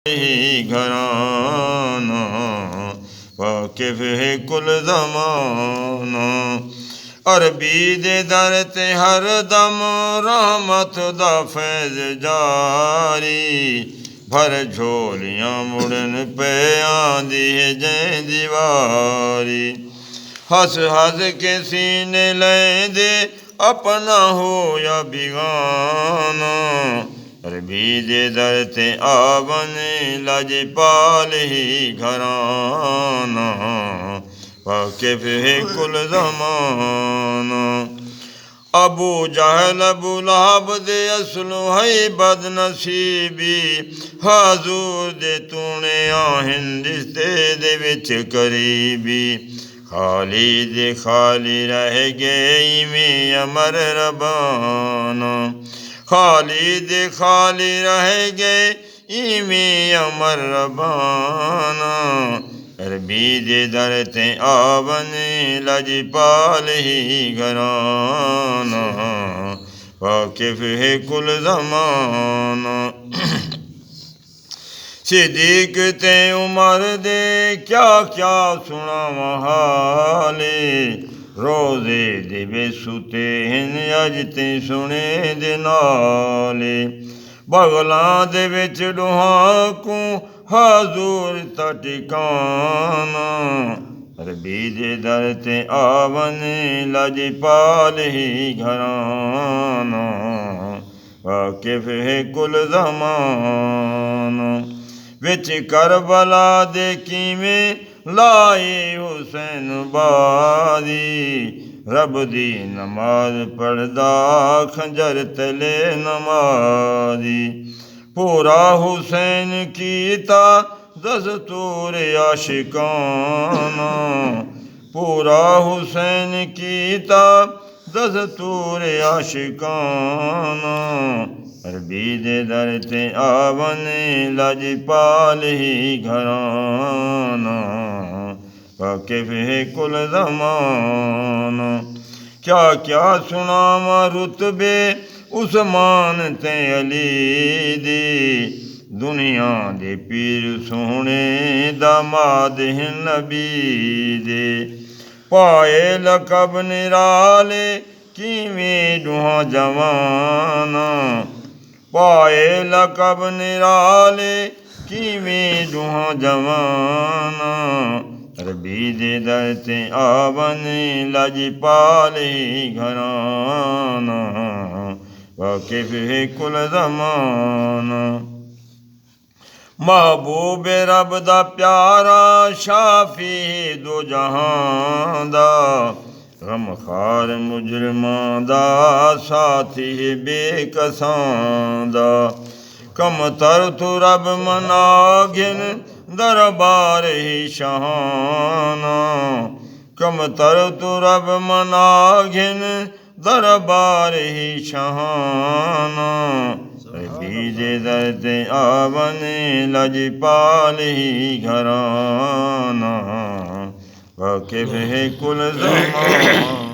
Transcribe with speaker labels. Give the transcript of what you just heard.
Speaker 1: ही घराना वाकिफ है कुल ज़माना। अरबी दे दर ते हर दम रहमत दा फैज़ जारी। भर झोलियां मुड़न पे आंदी है जै दीवारी। हंस हंस के सीने लेंदे अपना हो या बिगाना। अरबी दे दर ते आवन लजपाल ही घराना वाकिफ है कुल ज़माना। अबू जहल अबू लहब दे असलु है बदनसीबी। हजूर दे तूने आहिन रिश्ते दे विच करीबी। खाली रह गई में अमर रबाना। खाली रह गए इमें अमर रबाना। अरबी दे दर ते आवन लजपाल ही घराना वाकिफ है कुल ज़माना। सिद्दीक़ ते उमर दे क्या क्या सुनावां हाले। रोज़े दे बेसुते हिन अज ते सुने दे नाले। बगलां दे विच डुहां को हजूर दा ठिकाना। अरबी दे दर ते आवन लजपाल ही घराना वाकिफ है कुल ज़माना। विच करबला दे कीवें लाए हुसैन बारी। रब दी नमाज पढ़दा खंजर तले नमाजी। पूरा हुसैन कीता दस्तूर आशिकाना। पूरा हुसैन कीता दस्तूर आशिकाना। अरबी दे दर ते आवन लजपाल ही घराना वाकिफ है कुल ज़माना। क्या क्या सुनावां रुतबे उस्मान ते अली दे। दुनिया दे पीर सोहणे दामाद हिन नबी दे। पाए लकब निराले किवें दुहां जवाना। पाए लकब निराले किवें दुहां जवाना। अरबी दे दर ते आवन लजपाल ही घराना वाकिफ है कुल ज़माना। महबूब रब दा प्यारा शाफी दो जहां दा। गमखार मुजरिमां दा साथी बेकसां दा। कमतर तू रब मनागिन दरबार ही शहाना। कमतर तू रब मनागिन दरबार ही शहाना। अरबी दे दर ते आवन लजपाल ही घराना वाकिफ है कुल ज़माना।